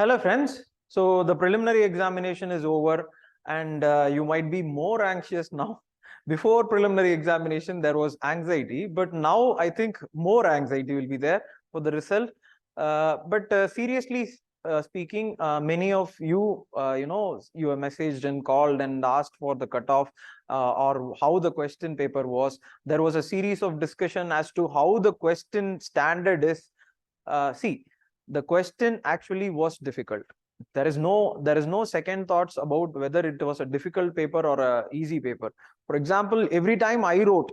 Hello friends. So the preliminary examination is over and you might be more anxious now. Before preliminary examination, there was anxiety, but now I think more anxiety will be there for the result. But seriously speaking, many of you, you have messaged and called and asked for the cutoff or how the question paper was. There was a series of discussion as to how the question standard is. See, the question actually was difficult. There is no second thoughts about whether it was a difficult paper or a easy paper. For example, every time I wrote,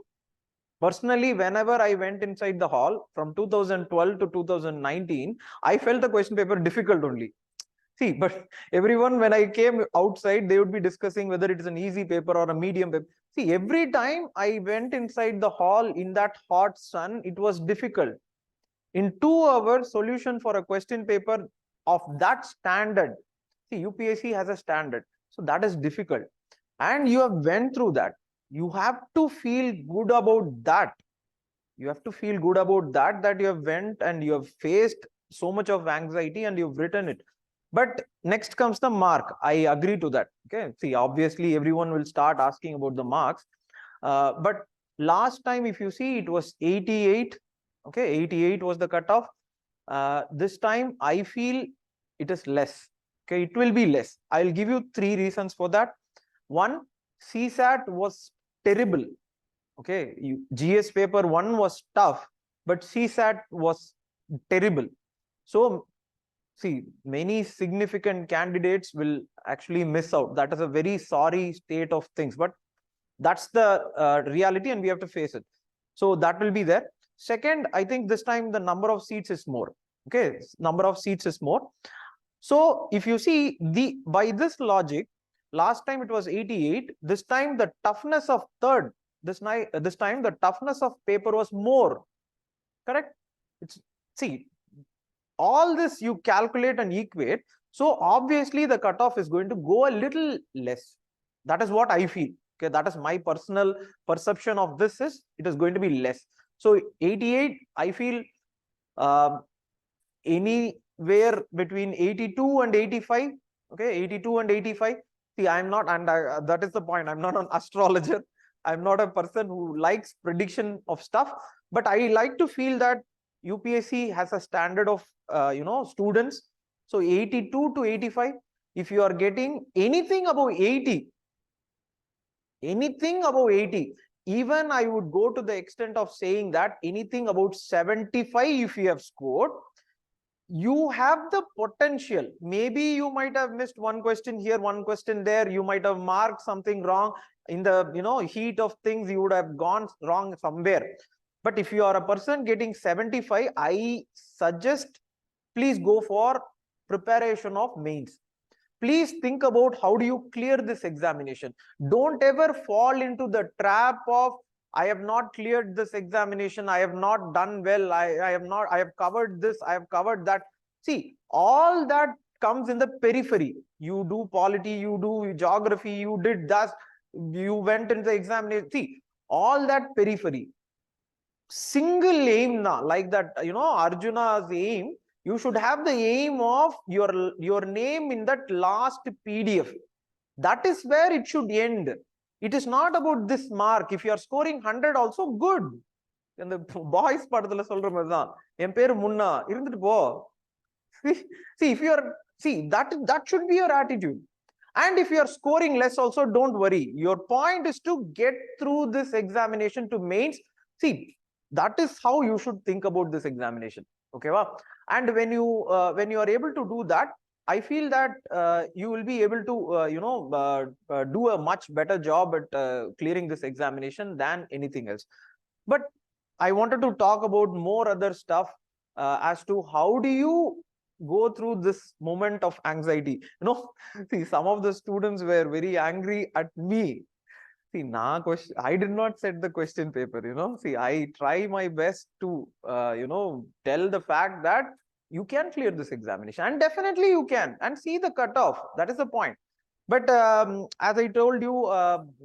personally, whenever I went inside the hall from 2012 to 2019, I felt the question paper difficult only. See, but everyone, when I came outside, they would be discussing whether it is an easy paper or a medium paper. See, every time I went inside the hall in that hot sun, it was difficult. In 2 hours, solution for a question paper of that standard. See, UPSC has a standard, so that is difficult. And you have went through that. You have to feel good about that. You have to feel good about that you have went and you have faced so much of anxiety and you've written it. But next comes the mark. I agree to that. Okay. See, obviously, everyone will start asking about the marks. But last time, if you see, it was 88. Okay, 88 was the cutoff. This time I feel it is less. Okay, it will be less. I'll give you 3 reasons for that. One, CSAT was terrible. Okay, GS paper 1 was tough, but CSAT was terrible. So see, many significant candidates will actually miss out. That is a very sorry state of things, but that's the reality and we have to face it. So that will be there. Second, I think this time the number of seats is more. Okay, number of seats is more. So if you see, by this logic, last time it was 88. This time the toughness of third. This time the toughness of paper was more. Correct? See, all this you calculate and equate. So obviously the cutoff is going to go a little less. That is what I feel. Okay, that is my personal perception of this. Is it is going to be less. So 88, I feel anywhere between 82 and 85. Okay, 82 and 85. See, I'm not, and that is the point. I'm not an astrologer. I'm not a person who likes prediction of stuff. But I like to feel that UPSC has a standard of students. So 82 to 85. If you are getting anything above 80, even I would go to the extent of saying that anything about 75, if you have scored, you have the potential. Maybe you might have missed one question here, one question there. You might have marked something wrong in the heat of things. You would have gone wrong somewhere. But if you are a person getting 75, I suggest please go for preparation of mains. Please think about how do you clear this examination. Don't ever fall into the trap of I have not cleared this examination. I have not done well. I have covered this. I have covered that. See, all that comes in the periphery. You do polity, you do geography, you did that. You went into the examination. See, all that periphery. Single aim now, like that, Arjuna's aim. You should have the aim of your name in that last PDF. That is where it should end. It is not about this mark. If you are scoring 100 also, good. And the boys படத்துல சொல்ற மாதிரி தான் என் பேரு முன்னா இருந்துட்டு போ. See, if you are, that should be your attitude. And if you are scoring less also, don't worry. Your point is to get through this examination to mains. See, that is how you should think about this examination. Okay, wow. And when you are able to do that, I feel that you will be able to do a much better job at clearing this examination than anything else. But I wanted to talk about more other stuff as to how do you go through this moment of anxiety. See, some of the students were very angry at me. See, I did not set the question paper, See, I try my best to, tell the fact that you can clear this examination. And definitely you can. And see the cutoff. That is the point. But as I told you,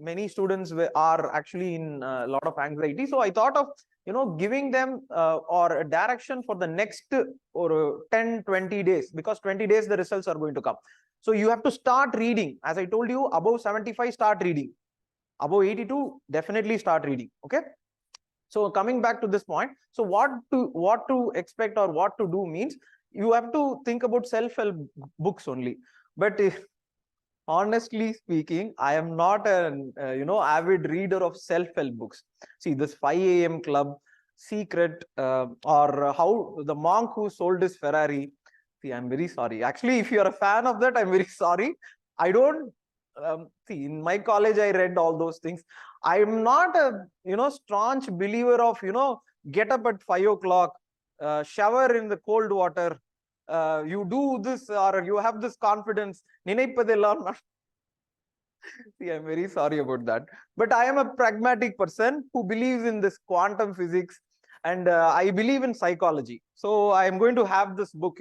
many students are actually in a lot of anxiety. So I thought of giving them or a direction for the next or 10, 20 days, because 20 days the results are going to come. So you have to start reading. As I told you, above 75, start reading. Above 82, definitely start reading. Okay. So coming back to this point, so what to expect or what to do means you have to think about self-help books only. But honestly speaking, I am not an avid reader of self-help books. See, this 5 a.m. club, Secret, or how the monk who sold his Ferrari. See, I'm very sorry. Actually, if you're a fan of that, I'm very sorry. I don't see, in my college I read all those things. I'm not a staunch believer of get up at 5 o'clock, shower in the cold water, you do this or you have this confidence. Ninaipathellam See, I'm very sorry about that. But I am a pragmatic person who believes in this quantum physics, and I believe in psychology. So I am going to have this book,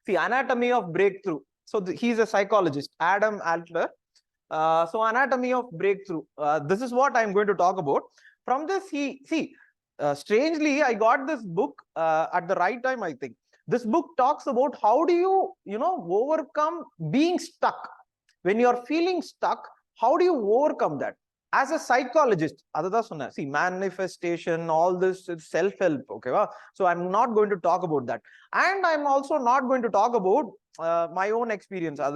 see, Anatomy of Breakthrough. So he's a psychologist, Adam Altler. So Anatomy of Breakthrough. This is what I'm going to talk about. From this, strangely, I got this book at the right time, I think. This book talks about how do you, overcome being stuck. When you're feeling stuck, how do you overcome that? As a psychologist, see, manifestation, all this is self-help. Okay, so I'm not going to talk about that. And I'm also not going to talk about my own experience. I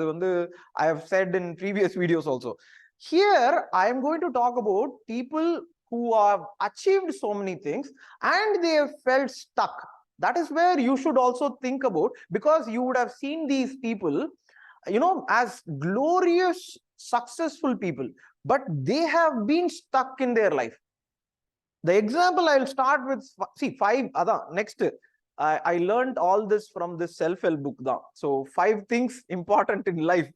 have said in previous videos also. Here, I am going to talk about people who have achieved so many things and they have felt stuck. That is where you should also think about, because you would have seen these people, as glorious, successful people, but they have been stuck in their life. The example I'll start with, see, 5, next, I learned all this from this self-help book. So 5 things important in life,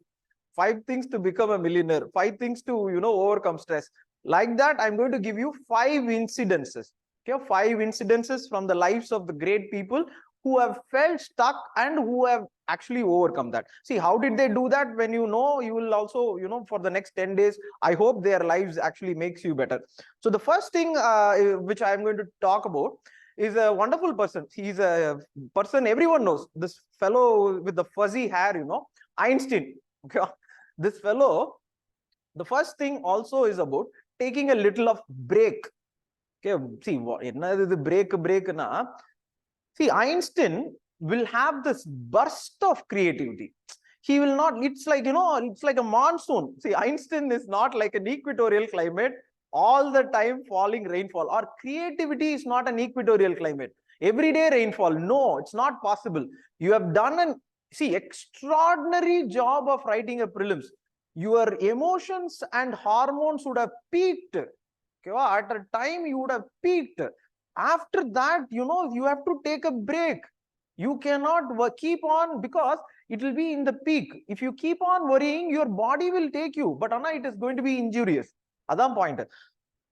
5 things to become a millionaire, 5 things to, overcome stress. Like that, I'm going to give you 5 incidences. Okay, 5 incidences from the lives of the great people who have felt stuck and who have actually overcome that. See, how did they do that? When you will also, for the next 10 days, I hope their lives actually makes you better. So the first thing which I'm going to talk about is a wonderful person. He's a person everyone knows. This fellow with the fuzzy hair, Einstein. Okay, this fellow, the first thing also is about taking a little of break. Okay, see, break na. See, Einstein will have this burst of creativity. He will not, it's like, it's like a monsoon. See, Einstein is not like an equatorial climate, all the time falling rainfall. Or creativity is not an equatorial climate. Everyday rainfall. No, it's not possible. You have done an, extraordinary job of writing a prelims. Your emotions and hormones would have peaked. Okay, at a time you would have peaked. After that, you have to take a break. You cannot keep on, because it will be in the peak. If you keep on worrying, your body will take you, but it is going to be injurious. That's point.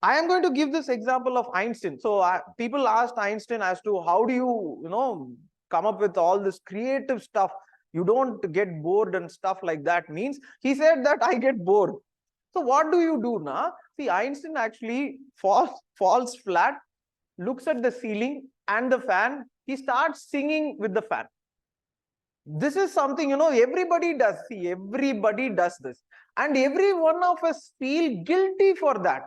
I am going to give this example of Einstein. So people asked Einstein as to how do you, come up with all this creative stuff? You don't get bored and stuff like that. Means he said that I get bored. So what do you do now? See, Einstein actually falls flat, looks at the ceiling and the fan. He starts singing with the fan. This is something, everybody does. See, everybody does this. And every one of us feel guilty for that.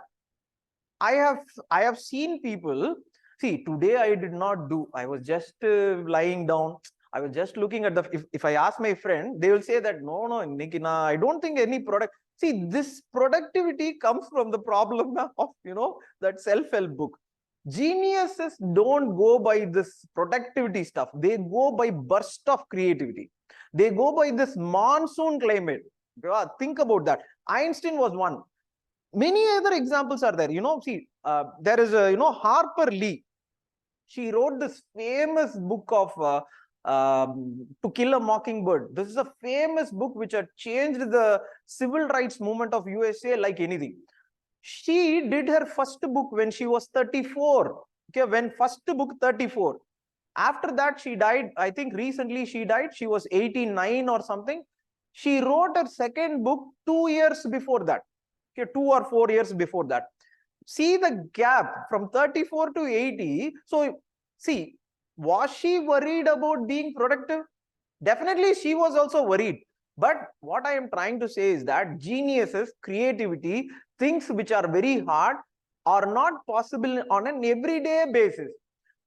I have seen people, see, today I did not do. I was just lying down. I was just looking at if I ask my friend, they will say that, no, Nikina, I don't think any product. See, this productivity comes from the problem of, that self-help book. Geniuses don't go by this productivity stuff. They go by burst of creativity. They go by this monsoon climate. Think about that. Einstein was one. Many other examples are there. See, there is a, Harper Lee. She wrote this famous book of To Kill a Mockingbird. This is a famous book which had changed the civil rights movement of USA like anything. She did her first book when she was 34. Okay, when first book 34. After that, she died. I think recently she died. She was 89 or something. She wrote her second book 2 years before that. Okay, 2 or 4 years before that. See the gap from 34 to 80. So see, was she worried about being productive? Definitely she was also worried. But what I am trying to say is that geniuses, creativity, things which are very hard are not possible on an everyday basis.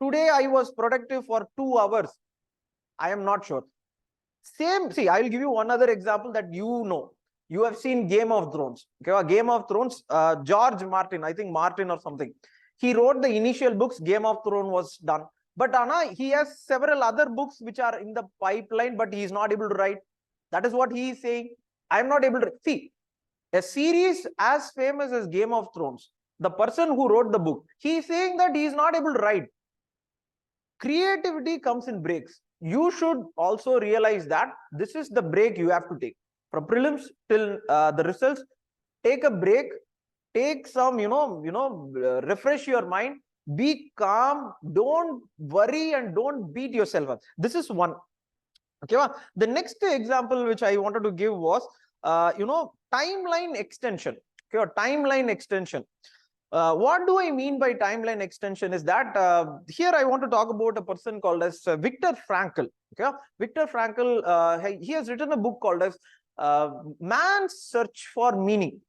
Today I was productive for 2 hours. I am not sure. Same, see, I will give you one other example that you know. You have seen Game of Thrones. Okay, Game of Thrones, George Martin, I think Martin or something. He wrote the initial books, Game of Thrones was done. But Anna, he has several other books which are in the pipeline, but he is not able to write. That is what he is saying. I am not able to see a series as famous as Game of Thrones. The person who wrote the book, he is saying that he is not able to write. Creativity comes in breaks. You should also realize that this is the break you have to take. From prelims till the results, take a break, take some, refresh your mind, be calm, don't worry and don't beat yourself up. This is one. Okay, the next example which I wanted to give was, timeline extension. Okay, or timeline extension. What do I mean by timeline extension is that here I want to talk about a person called as Viktor Frankl. Okay, Viktor Frankl, he has written a book called as Man's Search for Meaning.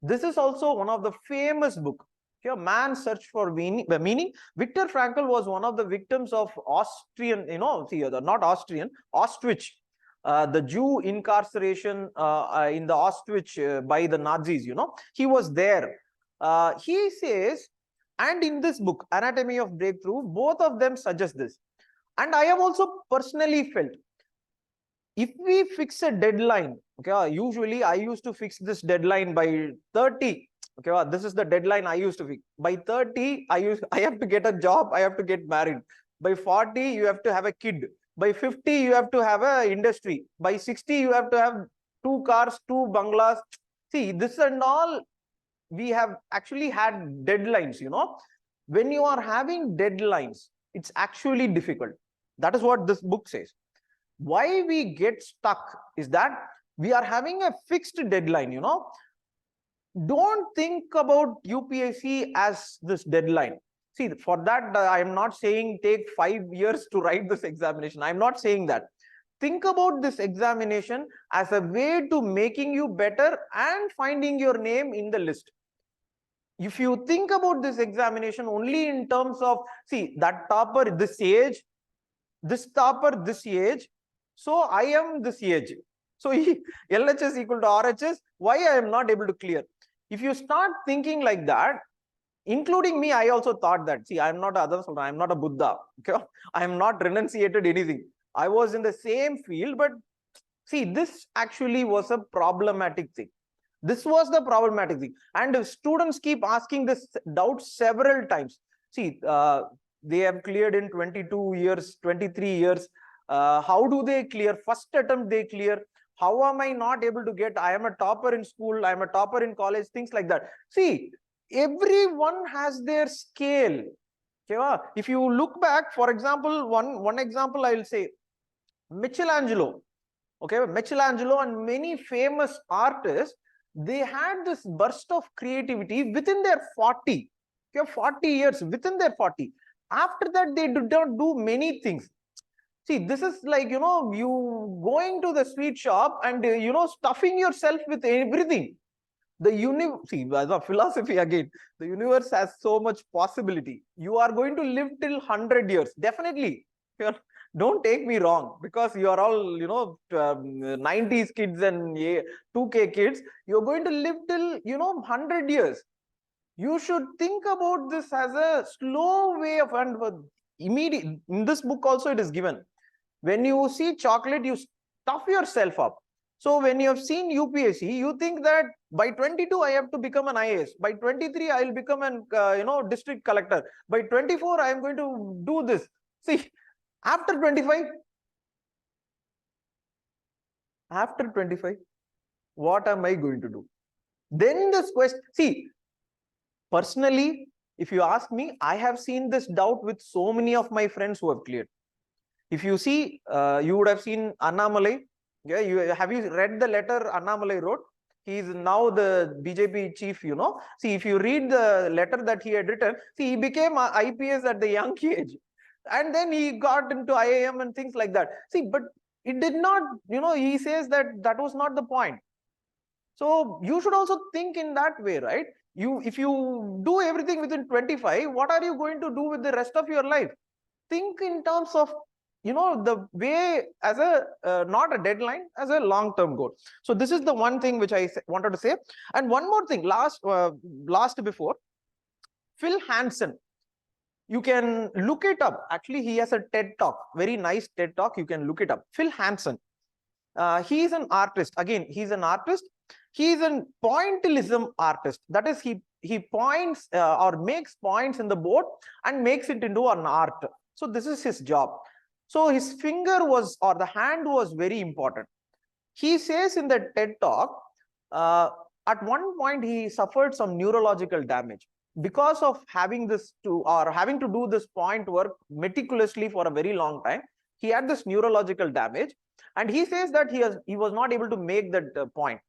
This is also one of the famous book. Okay, Man's Search for Meaning. Viktor Frankl was one of the victims of Austrian, not Austrian, Auschwitz. The Jew incarceration in the Auschwitz by the Nazis. He was there. He says, and in this book, Anatomy of Breakthrough, both of them suggest this. And I have also personally felt, if we fix a deadline, okay, usually I used to fix this deadline by 30. Okay, this is the deadline I used to fix. By 30, I have to get a job, I have to get married. By 40, you have to have a kid. By 50, you have to have an industry. By 60, you have to have 2 cars, 2 bungalows. See, this and all, we have actually had deadlines. When you are having deadlines, it's actually difficult. That is what this book says. Why we get stuck is that we are having a fixed deadline. Don't think about UPSC as this deadline. See, for that, I am not saying take 5 years to write this examination. I'm not saying that. Think about this examination as a way to making you better and finding your name in the list. If you think about this examination only in terms of, see, that topper this age, this topper this age, so I am this age. So LHS equal to RHS, why I am not able to clear? If you start thinking like that, including me, I also thought that, see, I am not I am not a Buddha. Okay? I am not renunciated anything. I was in the same field, but see, this actually was a problematic thing. This was the problematic thing. And if students keep asking this doubt several times. See, they have cleared in 22 years, 23 years. How do they clear? First attempt they clear. How am I not able to get? I am a topper in school. I am a topper in college. Things like that. See, everyone has their scale. Okay, if you look back, for example, one example I will say, Michelangelo. Okay, Michelangelo and many famous artists, they had this burst of creativity within their 40. Okay, 40 years, within their 40. After that, they did not do many things. See, this is like, you going to the sweet shop and, stuffing yourself with everything. The philosophy again, the universe has so much possibility. You are going to live till 100 years. Definitely. Don't take me wrong, because you are all, 90s kids and 2K kids. You're going to live till, 100 years. You should think about this as a slow way of, and immediate. In this book also it is given. When you see chocolate, you stuff yourself up. So when you have seen UPSC, you think that by 22, I have to become an IAS. By 23, I will become an, district collector. By 24, I am going to do this. See, after 25, what am I going to do? Then this question, see, personally, if you ask me, I have seen this doubt with so many of my friends who have cleared. If you see, you would have seen Annamalai. Yeah, have you read the letter Annamalai wrote? He is now the BJP chief, you know. See, if you read the letter that he had written, see, he became a IPS at the young age. And then he got into IIM and things like that. See, but it did not, you know, he says that that was not the point. So you should also think in that way, right? If you do everything within 25, what are you going to do with the rest of your life? Think in terms of, you know, the way as a not a deadline, as a long-term goal. So this is the one thing which I wanted to say. And one more thing, last before, Phil Hansen. You can look it up. Actually, he has a TED talk, very nice TED talk. You can look it up. Phil Hansen. He is an artist. Again, he's an artist. He is a pointillism artist. That is, he points or makes points in the board and makes it into an art. So this is his job. So his finger was, or the hand was very important. He says in the TED talk, at one point he suffered some neurological damage because of having this having to do this point work meticulously for a very long time. He had this neurological damage, and he says that he was not able to make that point.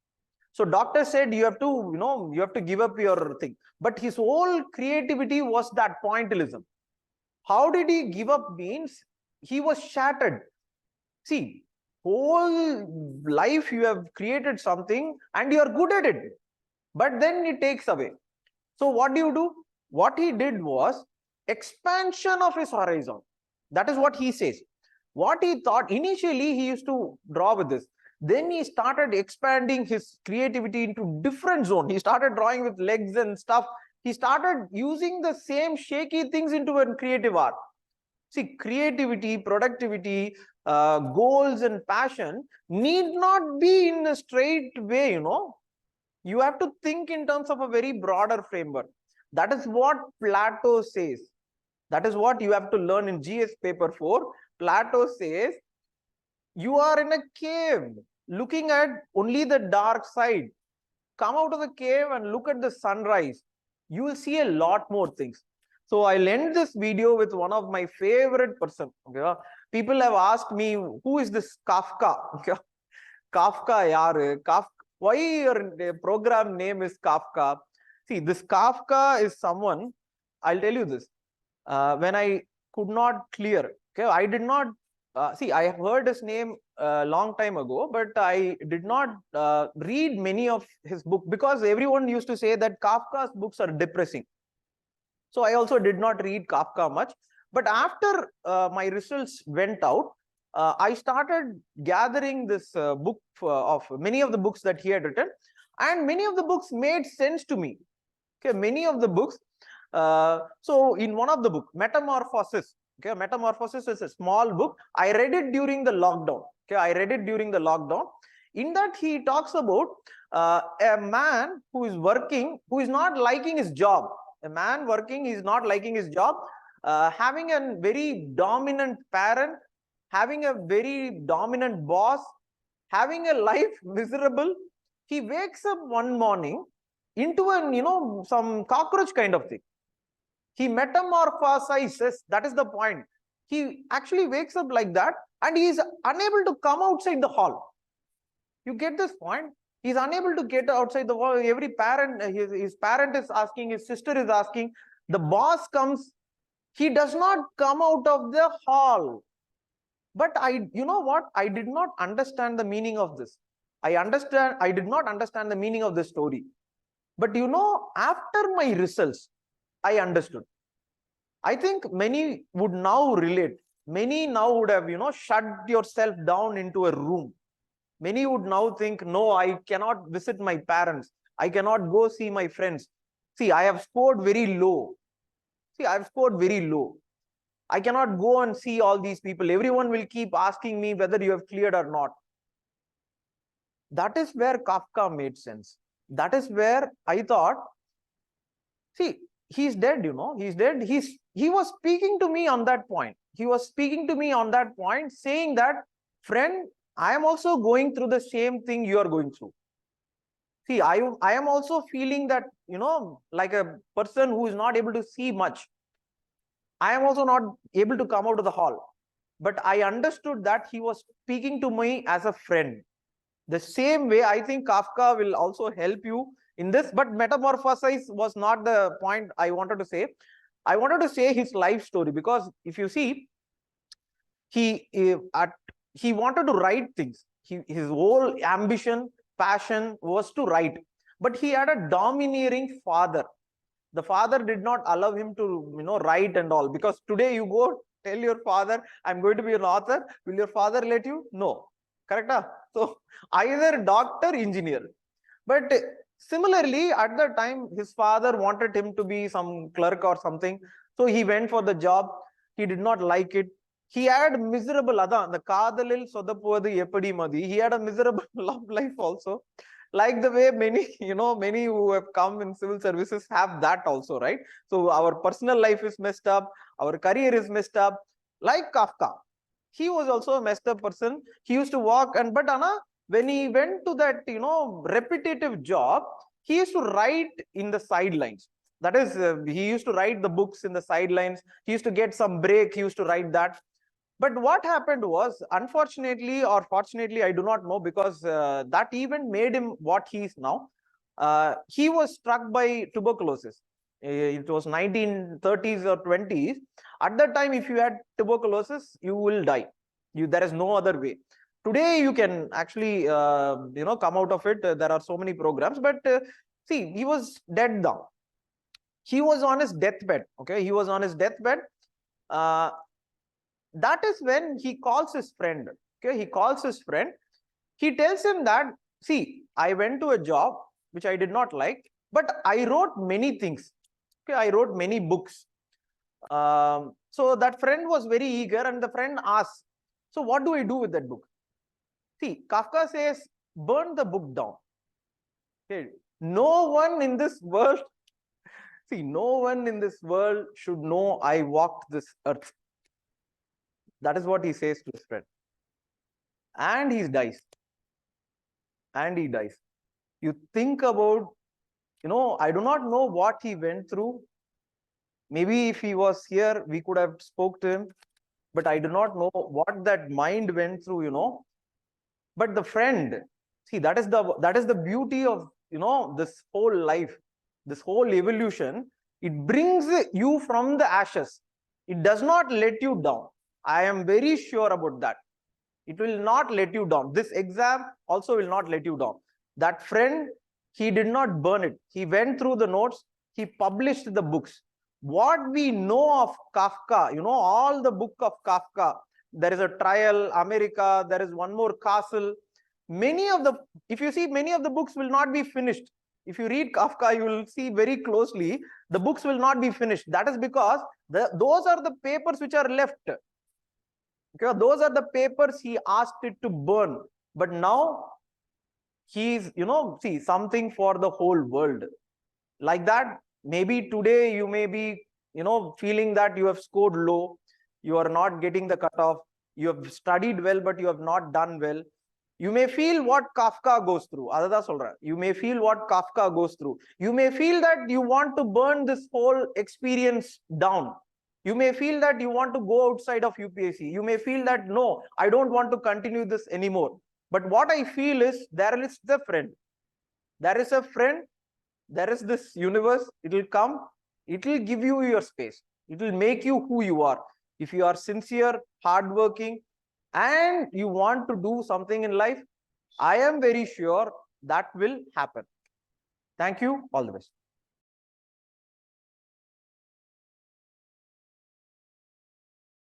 So doctor said, you have to, you know, you have to give up your thing. But his whole creativity was that pointillism. How did he give up? Means he was shattered. See, whole life you have created something and you are good at it, but then it takes away. So what do? What he did was expansion of his horizon. That is what he says. What he thought initially, he used to draw with this. Then he started expanding his creativity into different zone. He started drawing with legs and stuff. He started using the same shaky things into a creative art. See, creativity, productivity, goals and passion need not be in a straight way, you know. You have to think in terms of a very broader framework. That is what Plato says. That is what you have to learn in GS paper 4. Plato says, you are in a cave looking at only the dark side. Come out of the cave and look at the sunrise. You will see a lot more things. So I'll end this video with one of my favorite person. Okay? People have asked me, who is this Kafka? Okay? Kafka, yaar. Kafka. Why your program name is Kafka? See, this Kafka is someone, I'll tell you this. When I could not clear, okay, I did not, see, I heard his name a long time ago, but I did not read many of his books because everyone used to say that Kafka's books are depressing. So I also did not read Kafka much. But after my results went out, I started gathering this book of many of the books that he had written, and many of the books made sense to me. Okay, many of the books. So in one of the book, Metamorphosis. Okay, Metamorphosis is a small book. I read it during the lockdown. Okay, I read it during the lockdown. In that, he talks about a man who is working, who is not liking his job. A man working, he is not liking his job, having a very dominant parent, having a very dominant boss, having a life miserable. He wakes up one morning into an, you know, some cockroach kind of thing. He metamorphosizes. That is the point. He actually wakes up like that, and he is unable to come outside the hall. You get this point? He's unable to get outside the wall. Every parent, his parent is asking, his sister is asking, the boss comes, he does not come out of the hall. But you know what? I did not understand the meaning of this. I did not understand the meaning of this story. But you know, after my results, I understood. I think many would now relate. Many now would have, you know, shut yourself down into a room. Many would now think, no, I cannot visit my parents. I cannot go see my friends. See, I have scored very low. See, I have scored very low. I cannot go and see all these people. Everyone will keep asking me whether you have cleared or not. That is where Kafka made sense. That is where I thought, see, he's dead, you know, he's dead. He was speaking to me on that point. He was speaking to me on that point, saying that, friend, I am also going through the same thing you are going through. See, I am also feeling that, you know, like a person who is not able to see much. I am also not able to come out of the hall. But I understood that he was speaking to me as a friend. The same way, I think Kafka will also help you in this, but metamorphosis was not the point I wanted to say. I wanted to say his life story, because if you see, he wanted to write things. His whole ambition, passion was to write, but he had a domineering father. The father did not allow him to write and all, because today you go tell your father, I'm going to be an author, will your father let you? No. Correct? So either doctor, engineer. But similarly, at the time, his father wanted him to be some clerk or something, so he went for the job. He did not like it. He had miserable the kadalil sodapodi epadi madi. He had a miserable love life also, like the way many many who have come in civil services have that also, right? So our personal life is messed up, our career is messed up. Like Kafka, he was also a messed up person. He used to walk, and but when he went to that repetitive job, he used to write in the sidelines. That is, he used to write the books in the sidelines. He used to get some break, he used to write that. But what happened was, unfortunately or fortunately, I do not know, because that event made him what he is now. He was struck by tuberculosis. It was 1930s or 20s. At that time, if you had tuberculosis, you will die. There is no other way. Today, you can actually come out of it. There are so many programs, but see, he was dead now. He was on his deathbed. Okay, he was on his deathbed. That is when he calls his friend. Okay, he calls his friend. He tells him that, see, I went to a job which I did not like, but I wrote many things. Okay, I wrote many books. So that friend was very eager, and the friend asks, so what do I do with that book? See, Kafka says, burn the book down. Okay, no one in this world, see, no one in this world should know I walked this earth. That is what he says to his friend. And he dies. And he dies. You think about, I do not know what he went through. Maybe if he was here, we could have spoke to him, but I do not know what that mind went through. But the friend, see, that is the beauty of this whole life, this whole evolution. It brings you from the ashes. It does not let you down. I am very sure about that. It will not let you down. This exam also will not let you down. That friend, he did not burn it. He went through the notes. He published the books. What we know of Kafka, all the book of Kafka, there is a trial, America, there is one more castle. If you see, many of the books will not be finished. If you read Kafka, you will see very closely, the books will not be finished. That is because those are the papers which are left. Okay, those are the papers he asked it to burn. But now he's, see, something for the whole world. Like that, maybe today you may be, feeling that you have scored low, you are not getting the cutoff, you have studied well, but you have not done well. You may feel what Kafka goes through. You may feel what Kafka goes through. You may feel that you want to burn this whole experience down. You may feel that you want to go outside of UPSC. You may feel that, no, I don't want to continue this anymore. But what I feel is, there is the friend. There is a friend. There is this universe. It will come. It will give you your space. It will make you who you are. If you are sincere, hardworking, and you want to do something in life, I am very sure that will happen. Thank you. All the best.